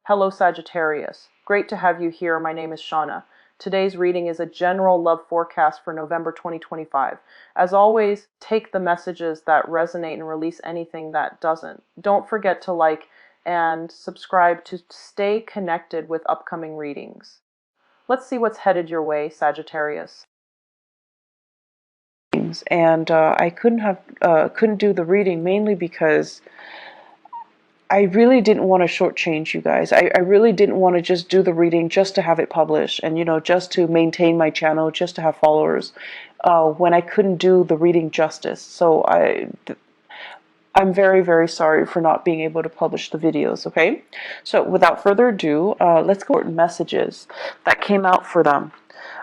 Hello Sagittarius. Great to have you here. My name is Shauna. Today's reading is a general love forecast for November 2025. As always, take the messages that resonate and release anything that doesn't. Don't forget to like and subscribe to stay connected with upcoming readings. Let's see what's headed your way, Sagittarius. And I couldn't do the reading mainly because I really didn't want to shortchange you guys. I really didn't want to just do the reading just to have it published and, just to maintain my channel, just to have followers, when I couldn't do the reading justice. So I'm very, very sorry for not being able to publish the videos, okay? So without further ado, let's go over messages that came out for them.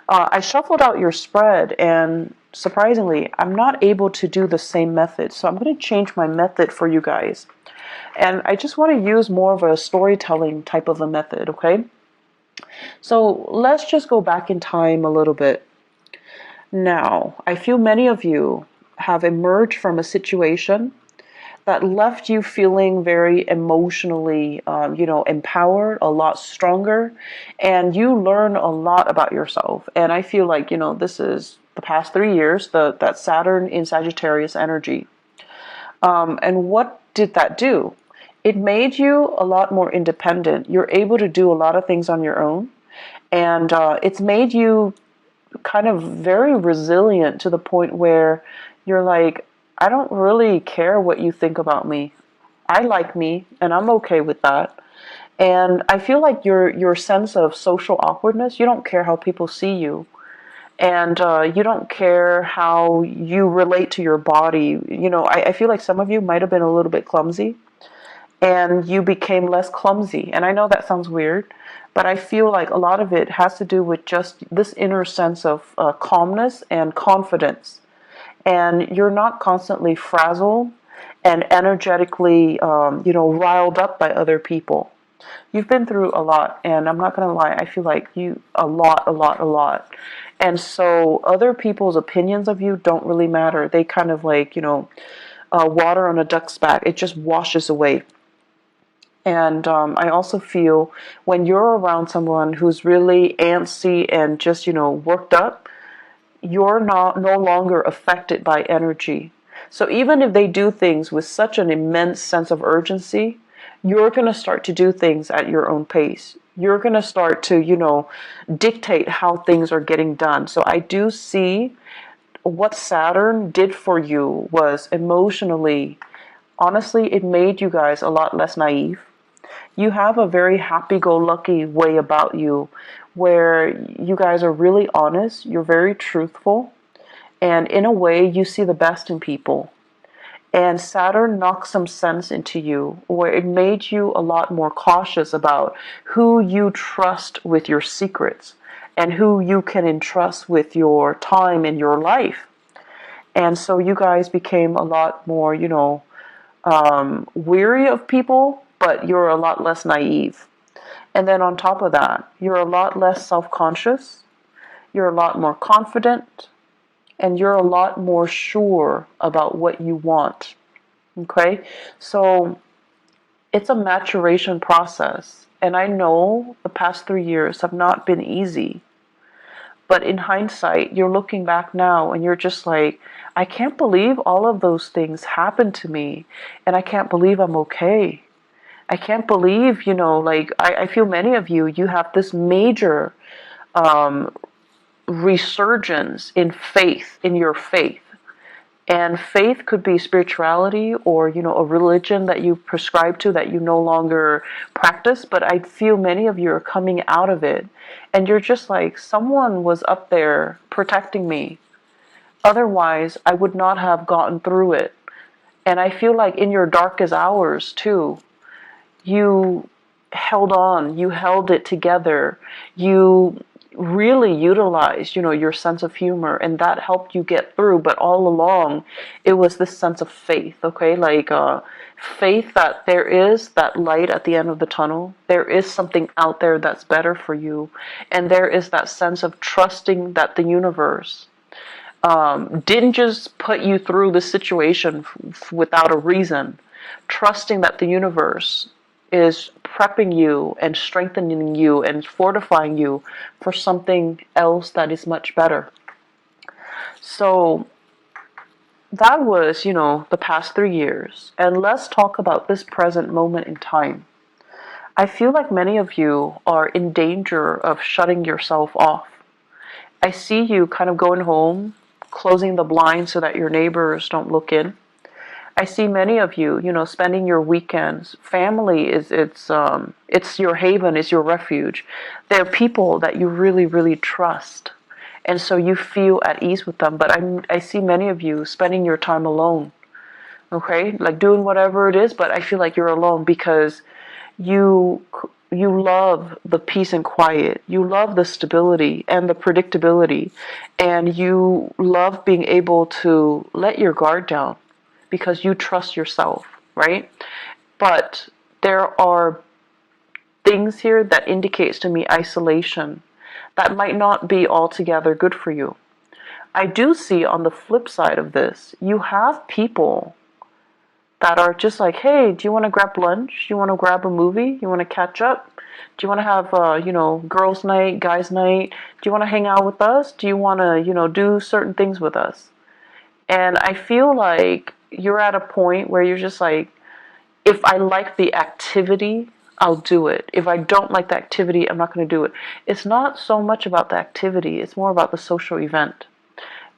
I shuffled out your spread, and surprisingly, I'm not able to do the same method. So I'm going to change my method for you guys. And I just want to use more of a storytelling type of a method, okay? So let's just go back in time a little bit. Now, I feel many of you have emerged from a situation that left you feeling very emotionally, empowered, a lot stronger, and you learn a lot about yourself. And I feel like, this is the past 3 years, that Saturn in Sagittarius energy. And what did that do? It made you a lot more independent. You're able to do a lot of things on your own. And it's made you kind of very resilient to the point where you're like, I don't really care what you think about me. I like me, and I'm okay with that. And I feel like your sense of social awkwardness, you don't care how people see you. And you don't care how you relate to your body. I feel like some of you might have been a little bit clumsy, and you became less clumsy. And I know that sounds weird, but I feel like a lot of it has to do with just this inner sense of calmness and confidence. And you're not constantly frazzled and energetically, riled up by other people. You've been through a lot, and I'm not going to lie, I feel like a lot. And so other people's opinions of you don't really matter. They kind of like, water on a duck's back. It just washes away. And I also feel when you're around someone who's really antsy and just, worked up, you're no longer affected by energy. So even if they do things with such an immense sense of urgency, you're going to start to do things at your own pace. You're going to start to, dictate how things are getting done. So I do see what Saturn did for you was emotionally, honestly, it made you guys a lot less naive. You have a very happy-go-lucky way about you where you guys are really honest, you're very truthful, and in a way you see the best in people. And Saturn knocked some sense into you where it made you a lot more cautious about who you trust with your secrets and who you can entrust with your time in your life. And so you guys became a lot more, weary of people, but you're a lot less naive. And then on top of that, you're a lot less self-conscious, you're a lot more confident, and you're a lot more sure about what you want. Okay? So it's a maturation process. And I know the past 3 years have not been easy. But in hindsight, you're looking back now and you're just like, I can't believe all of those things happened to me. And I can't believe I'm okay. I can't believe, I feel many of you have this major resurgence in faith, in your faith. And faith could be spirituality or, a religion that you prescribe to that you no longer practice. But I feel many of you are coming out of it. And you're just like, someone was up there protecting me. Otherwise, I would not have gotten through it. And I feel like in your darkest hours, too, you held on, you held it together, you really utilized, your sense of humor, and that helped you get through. But all along, it was this sense of faith, okay? Like faith that there is that light at the end of the tunnel. There is something out there that's better for you. And there is that sense of trusting that the universe didn't just put you through the situation without a reason. Trusting that the universe is prepping you and strengthening you and fortifying you for something else that is much better. So that was, the past 3 years. And let's talk about this present moment in time. I feel like many of you are in danger of shutting yourself off. I see you kind of going home, closing the blinds so that your neighbors don't look in. I see many of you, spending your weekends. Family it's your haven, it's your refuge. They're people that you really, really trust, and so you feel at ease with them. But I see many of you spending your time alone. Okay, like doing whatever it is, but I feel like you're alone because you you love the peace and quiet. You love the stability and the predictability, and you love being able to let your guard down because you trust yourself, right? But there are things here that indicates to me isolation that might not be altogether good for you. I do see on the flip side of this, you have people that are just like, hey, do you want to grab lunch? You want to grab a movie? You want to catch up? Do you want to have, girls' night, guys' night? Do you want to hang out with us? Do you want to, do certain things with us? And I feel like you're at a point where you're just like, if I like the activity, I'll do it. If I don't like the activity, I'm not going to do it. It's not so much about the activity, it's more about the social event.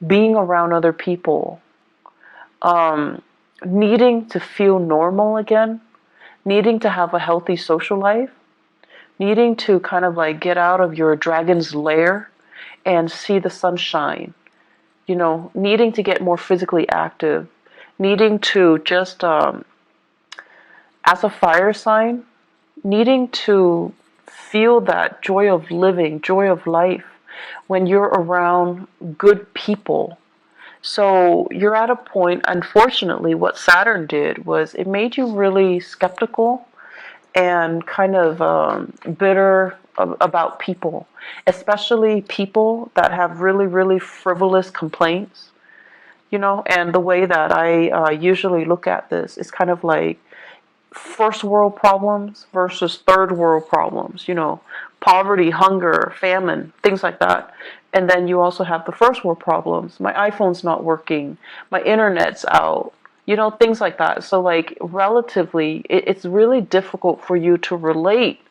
Being around other people, needing to feel normal again, needing to have a healthy social life, needing to kind of like get out of your dragon's lair and see the sunshine, needing to get more physically active, needing to just, as a fire sign, needing to feel that joy of living, joy of life when you're around good people. So you're at a point, unfortunately, what Saturn did was it made you really skeptical and kind of bitter about people, especially people that have really, really frivolous complaints, and the way that I usually look at this is kind of like first world problems versus third world problems, poverty, hunger, famine, things like that. And then you also have the first world problems. My iPhone's not working, my internet's out, things like that. So like relatively, it's really difficult for you to relate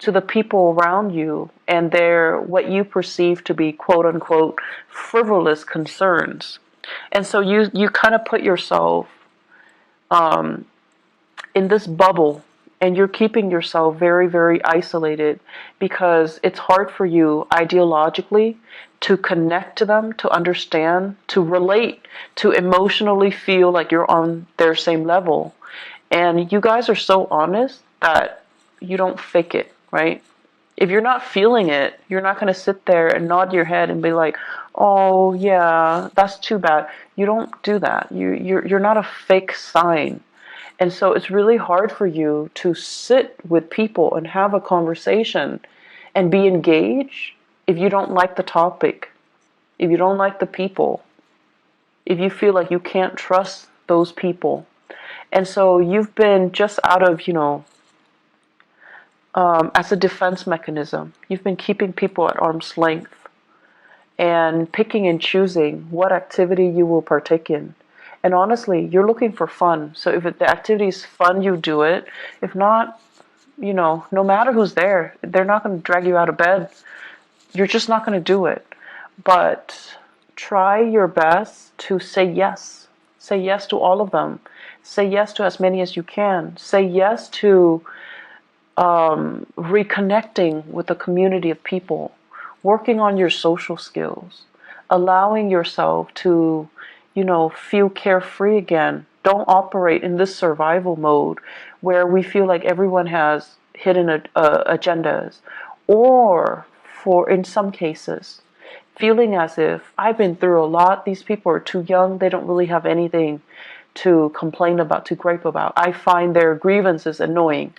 to the people around you and their what you perceive to be quote unquote frivolous concerns. And so you kind of put yourself in this bubble, and you're keeping yourself very, very isolated because it's hard for you ideologically to connect to them, to understand, to relate, to emotionally feel like you're on their same level. And you guys are so honest that you don't fake it, right? If you're not feeling it, you're not going to sit there and nod your head and be like, "Oh yeah, that's too bad." You don't do that. You're not a fake sign. And so it's really hard for you to sit with people and have a conversation and be engaged if you don't like the topic, if you don't like the people, if you feel like you can't trust those people. And so you've been just out of, as a defense mechanism, you've been keeping people at arm's length and picking and choosing what activity you will partake in. And honestly, you're looking for fun. So if the activity is fun, you do it. If not, no matter who's there, they're not going to drag you out of bed. You're just not going to do it. But try your best to say yes. Say yes to all of them. Say yes to as many as you can. Say yes to reconnecting with a community of people, working on your social skills, allowing yourself to, feel carefree again. Don't operate in this survival mode where we feel like everyone has hidden agendas, or for in some cases, feeling as if I've been through a lot. These people are too young. They don't really have anything to complain about, to gripe about. I find their grievances annoying.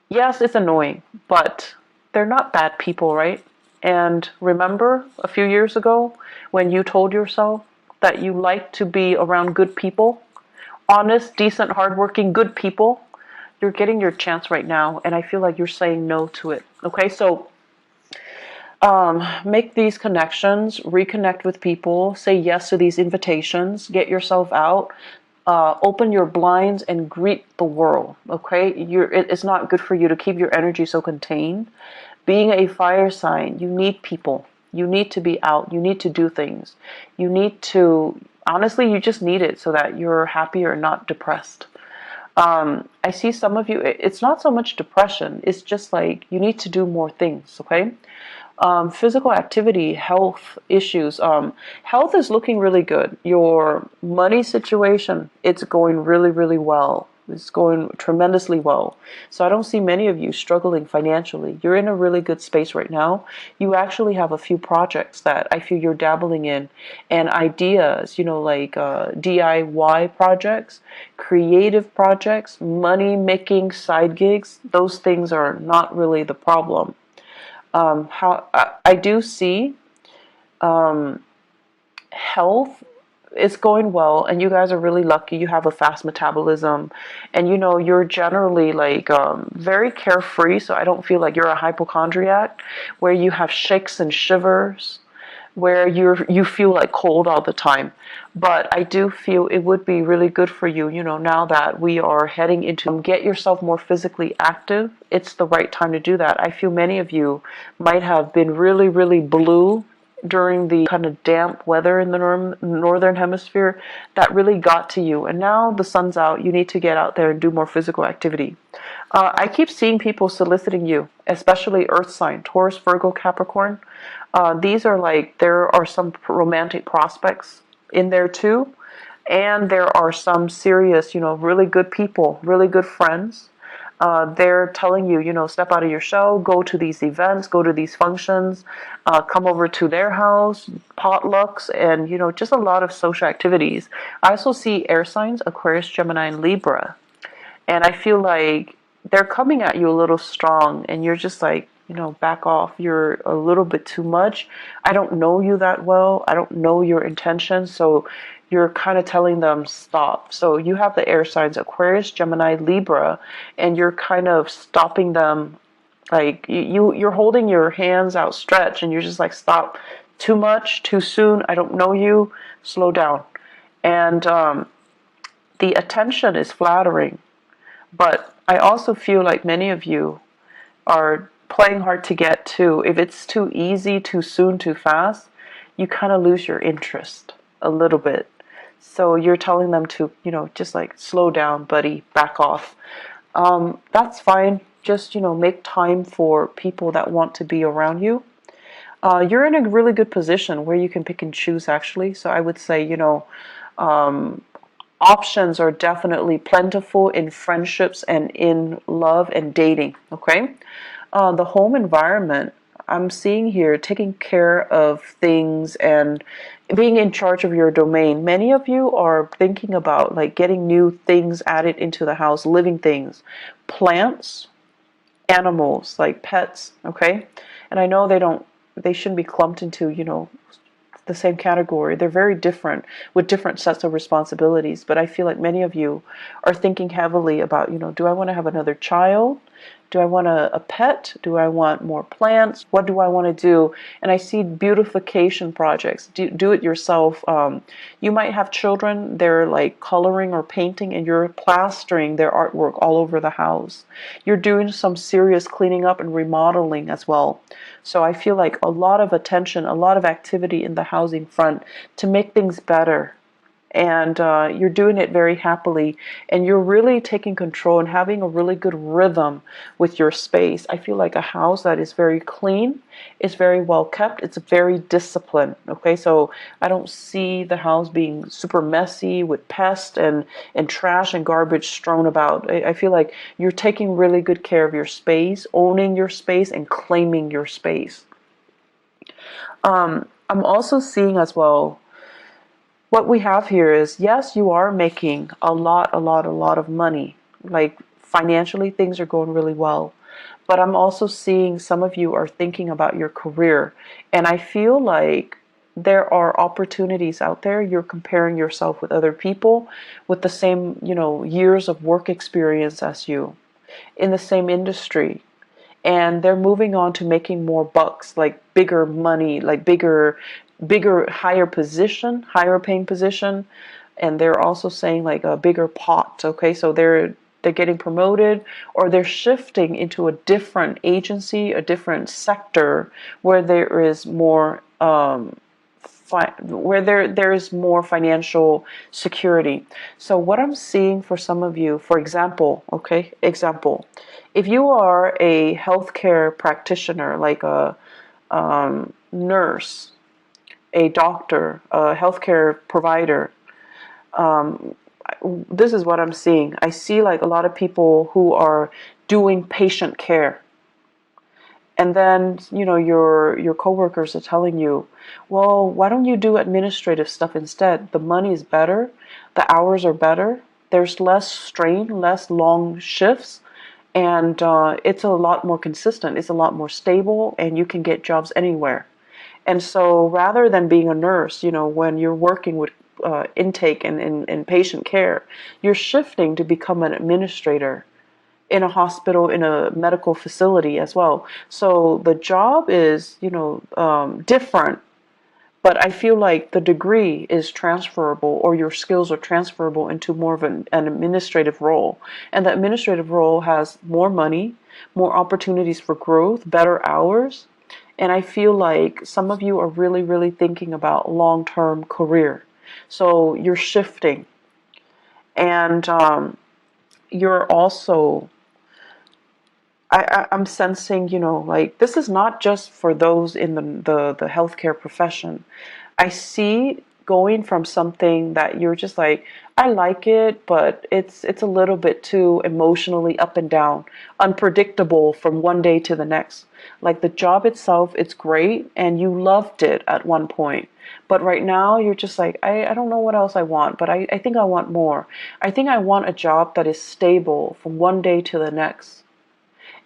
Yes, it's annoying, but they're not bad people, right? And remember a few years ago when you told yourself that you like to be around good people, honest, decent, hardworking, good people, You're getting your chance right now, and I feel like you're saying no to it. Okay, so make these connections, reconnect with people, say yes to these invitations, get yourself out, open your blinds and greet the world. Okay, it's not good for you to keep your energy so contained. Being a fire sign, you need people. You need to be out. You need to do things. You need to, honestly, you just need it so that you're happier and not depressed. I see some of you, it's not so much depression, it's just like you need to do more things, okay? Physical activity, health issues. Health is looking really good. Your money situation, it's going really, really well. It's going tremendously well. So I don't see many of you struggling financially. You're in a really good space right now. You actually have a few projects that I feel you're dabbling in, and ideas, like DIY projects, creative projects, money making side gigs. Those things are not really the problem. How I do see health is going well, and you guys are really lucky. You have a fast metabolism, and you're generally like very carefree. So I don't feel like you're a hypochondriac, where you have shakes and shivers, where you feel like cold all the time. But I do feel it would be really good for you, now that we are heading into get yourself more physically active. It's the right time to do that. I feel many of you might have been really, really blue during the kind of damp weather in the northern hemisphere that really got to you. And now the sun's out, you need to get out there and do more physical activity. I keep seeing people soliciting you, especially earth sign, Taurus, Virgo, Capricorn. These are like, there are some romantic prospects in there too. And there are some serious, really good people, really good friends. They're telling you, step out of your shell, go to these events, go to these functions, come over to their house, potlucks, and, just a lot of social activities. I also see air signs, Aquarius, Gemini, and Libra. And I feel like they're coming at you a little strong, and you're just like, back off. You're a little bit too much. I don't know you that well. I don't know your intentions. So you're kind of telling them stop. So you have the air signs Aquarius, Gemini, Libra, and you're kind of stopping them. Like you're holding your hands outstretched, and you're just like, stop. Too much, too soon. I don't know you. Slow down. And the attention is flattering. But I also feel like many of you are playing hard to get to. If it's too easy, too soon, too fast, you kind of lose your interest a little bit. So you're telling them to, just like slow down, buddy, back off. That's fine. Just, make time for people that want to be around you. You're in a really good position where you can pick and choose, actually. So I would say, options are definitely plentiful in friendships and in love and dating, okay? The home environment, I'm seeing here, taking care of things and being in charge of your domain. Many of you are thinking about like getting new things added into the house, living things, plants, animals, like pets, okay? And I know they shouldn't be clumped into, the same category. They're very different with different sets of responsibilities. But I feel like many of you are thinking heavily about, do I want to have another child? Do I want a pet? Do I want more plants? What do I want to do? And I see beautification projects. Do it yourself. You might have children, they're like coloring or painting, and you're plastering their artwork all over the house. You're doing some serious cleaning up and remodeling as well. So I feel like a lot of attention, a lot of activity in the housing front to make things better. And you're doing it very happily, and you're really taking control and having a really good rhythm with your space. I feel like a house that is very clean, is very well kept, it's very disciplined. Okay, so I don't see the house being super messy with pests and trash and garbage strewn about. I feel like you're taking really good care of your space, owning your space, and claiming your space. I'm also seeing as well, what we have here is, yes, you are making a lot of money. Like financially, things are going really well. But I'm also seeing some of you are thinking about your career. And I feel like there are opportunities out there. You're comparing yourself with other people with the same, years of work experience as you. in the same industry, and they're moving on to making more bucks, like bigger money, like bigger, higher position, higher paying position. And they're also saying like a bigger pot. Okay, so they're getting promoted, or they're shifting into a different agency, a different sector where there is more where there is more financial security. So what I'm seeing for some of you, for example, okay, example, if you are a healthcare practitioner, like a nurse, a doctor, a healthcare provider, this is what I'm seeing. I see like a lot of people who are doing patient care. And then, your coworkers are telling you, well, why don't you do administrative stuff instead? The money is better, the hours are better, there's less strain, less long shifts, and it's a lot more consistent, it's a lot more stable, and you can get jobs anywhere. And so rather than being a nurse, when you're working with intake and patient care, you're shifting to become an administrator in a hospital, in a medical facility as well. So the job is, different, but I feel like the degree is transferable, or your skills are transferable into more of an administrative role. And the administrative role has more money, more opportunities for growth, better hours. And I feel like some of you are really, really thinking about long-term career. So you're shifting, and you're also, I'm sensing, like this is not just for those in the healthcare profession. I see going from something that you're just like, I like it, but it's a little bit too emotionally up and down, unpredictable from one day to the next. Like the job itself, it's great, and you loved it at one point. But right now, you're just like, I don't know what else I want, but I think I want more. I think I want a job that is stable from one day to the next.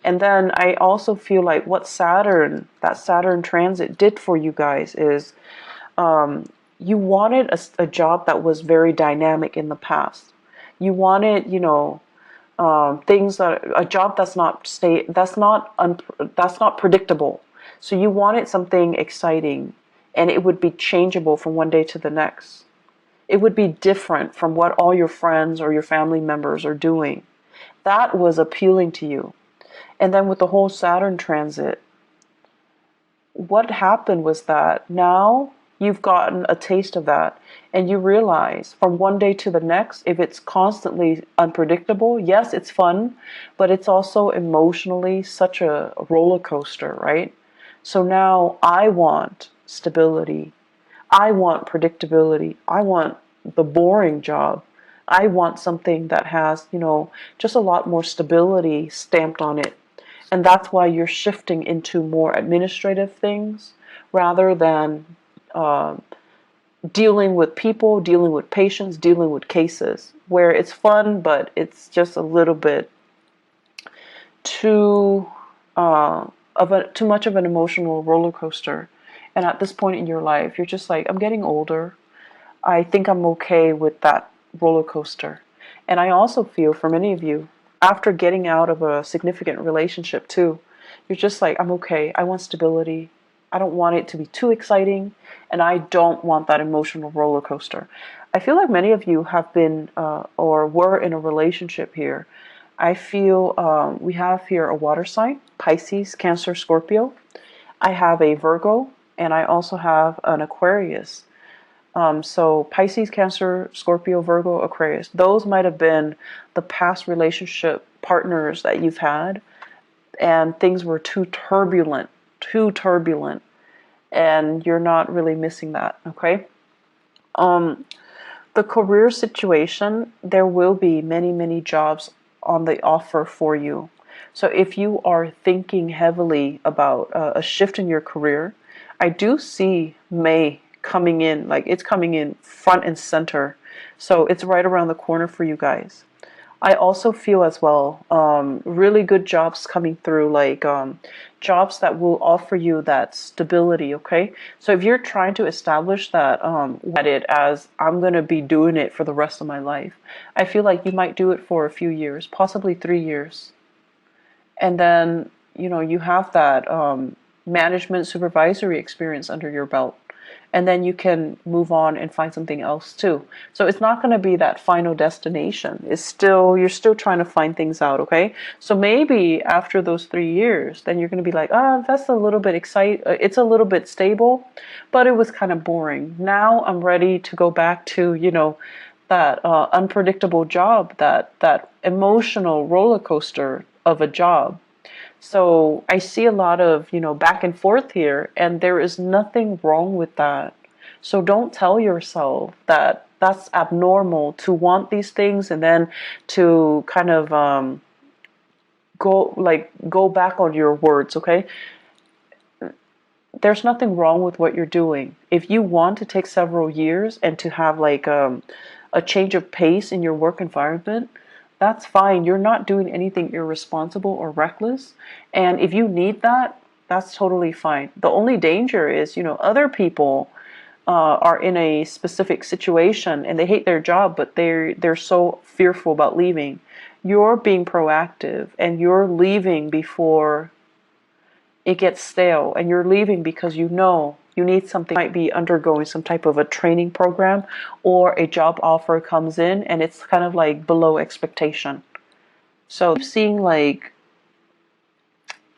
And then I also feel like what that Saturn transit did for you guys is, you wanted a job that was very dynamic in the past. You wanted, things that a job that's not predictable. So you wanted something exciting, and it would be changeable from one day to the next. It would be different from what all your friends or your family members are doing. That was appealing to you. And then with the whole Saturn transit, what happened was that now you've gotten a taste of that, and you realize from one day to the next, if it's constantly unpredictable, yes, it's fun, but it's also emotionally such a roller coaster, right? So now I want stability. I want predictability. I want the boring job. I want something that has, just a lot more stability stamped on it. And that's why you're shifting into more administrative things rather than dealing with people, dealing with patients, dealing with cases, where it's fun, but it's just a little bit too too much of an emotional roller coaster. And at this point in your life, you're just like, I'm getting older. I think I'm okay with that roller coaster. And I also feel for many of you, after getting out of a significant relationship too, you're just like, I'm okay. I want stability. I don't want it to be too exciting, and I don't want that emotional roller coaster. I feel like many of you have been or were in a relationship here. I feel we have here a water sign, Pisces, Cancer, Scorpio. I have a Virgo, and I also have an Aquarius. So Pisces, Cancer, Scorpio, Virgo, Aquarius. Those might have been the past relationship partners that you've had, and things were too turbulent, and you're not really missing that, okay? The career situation, there will be many, many jobs on the offer for you. So if you are thinking heavily about a shift in your career, I do see May coming in, like it's coming in front and center. So it's right around the corner for you guys. I also feel as well, really good jobs coming through, like jobs that will offer you that stability, okay? So if you're trying to establish that, at it as I'm going to be doing it for the rest of my life, I feel like you might do it for a few years, possibly 3 years. And then, you have that management supervisory experience under your belt. And then you can move on and find something else too. So it's not going to be that final destination. You're still trying to find things out, okay? So maybe after those 3 years, then you're going to be like, that's a little bit it's a little bit stable, but it was kind of boring. Now I'm ready to go back to, that unpredictable job, that emotional roller coaster of a job. So I see a lot of, back and forth here, and there is nothing wrong with that. So don't tell yourself that that's abnormal to want these things and then to kind of go back on your words, okay? There's nothing wrong with what you're doing. If you want to take several years and to have like a change of pace in your work environment, that's fine. You're not doing anything irresponsible or reckless. And if you need that, that's totally fine. The only danger is, other people are in a specific situation and they hate their job, but they're so fearful about leaving. You're being proactive and you're leaving before it gets stale, and you're leaving because you need something. You might be undergoing some type of a training program, or a job offer comes in and it's kind of like below expectation. So seeing like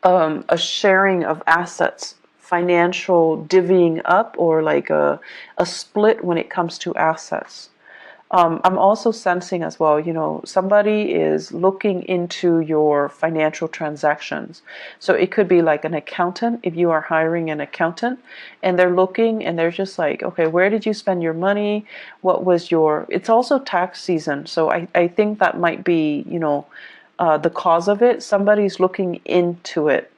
a sharing of assets, financial divvying up, or like a split when it comes to assets. I'm also sensing as well, somebody is looking into your financial transactions. So it could be like an accountant, if you are hiring an accountant, and they're looking and they're just like, okay, where did you spend your money? It's also tax season. So I think that might be, the cause of it. Somebody's looking into it.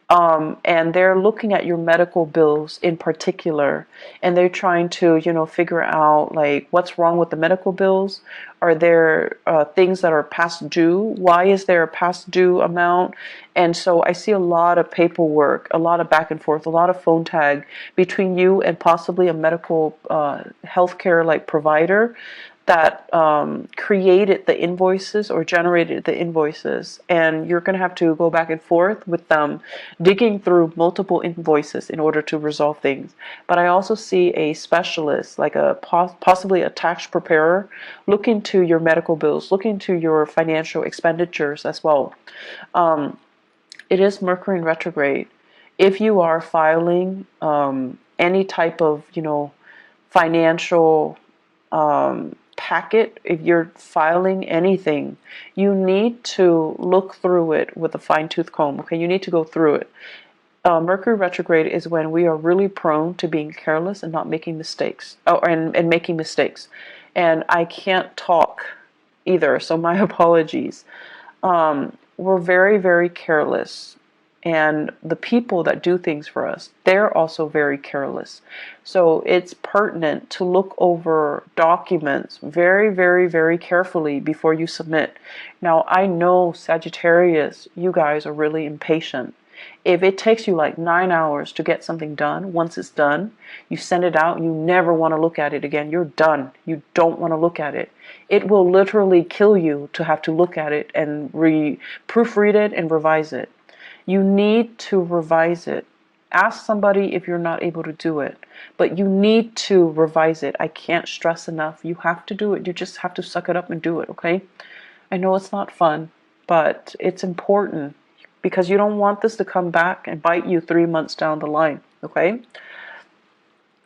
And they're looking at your medical bills in particular, and they're trying to, figure out like what's wrong with the medical bills. Are there things that are past due? Why is there a past due amount? And so I see a lot of paperwork, a lot of back and forth, a lot of phone tag between you and possibly a medical healthcare like provider that created the invoices or generated the invoices, and you're going to have to go back and forth with them, digging through multiple invoices in order to resolve things. But I also see a specialist, like possibly a tax preparer, look into your medical bills, look into your financial expenditures as well. It is Mercury in retrograde. If you are filing any type of, financial packet, if you're filing anything, you need to look through it with a fine-tooth comb. Okay, you need to go through it. Mercury retrograde is when we are really prone to being careless and not making mistakes. And making mistakes. And I can't talk either, so my apologies. We're very, very careless. And the people that do things for us, they're also very careless. So it's pertinent to look over documents very, very, very carefully before you submit. Now, I know Sagittarius, you guys are really impatient. If it takes you like 9 hours to get something done, once it's done, you send it out and you never want to look at it again. You're done. You don't want to look at it. It will literally kill you to have to look at it and proofread it and revise it. You need to revise it. Ask somebody if you're not able to do it, but you need to revise it. I can't stress enough. You have to do it. You just have to suck it up and do it, okay? I know it's not fun, but it's important because you don't want this to come back and bite you 3 months down the line, okay?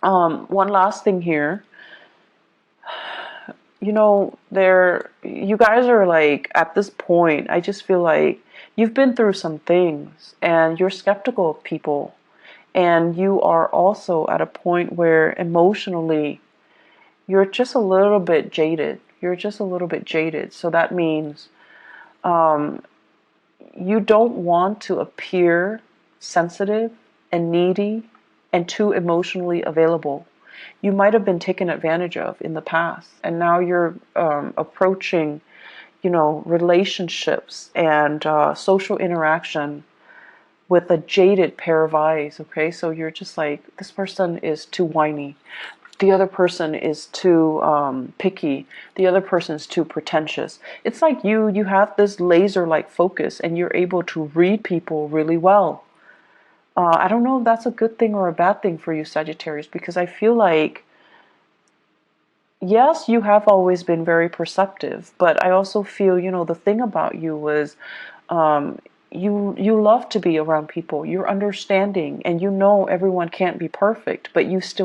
One last thing here. You guys are like, at this point, I just feel like you've been through some things and you're skeptical of people. And you are also at a point where emotionally, you're just a little bit jaded. You're just a little bit jaded. So that means you don't want to appear sensitive and needy and too emotionally available. You might have been taken advantage of in the past, and now you're approaching, relationships and social interaction with a jaded pair of eyes, okay? So you're just like, this person is too whiny. the other person is too picky, the other person is too pretentious. It's like you have this laser-like focus and you're able to read people really well. I don't know if that's a good thing or a bad thing for you, Sagittarius, because I feel like, yes, you have always been very perceptive, but I also feel, the thing about you was, you love to be around people. You're understanding, and everyone can't be perfect, but you still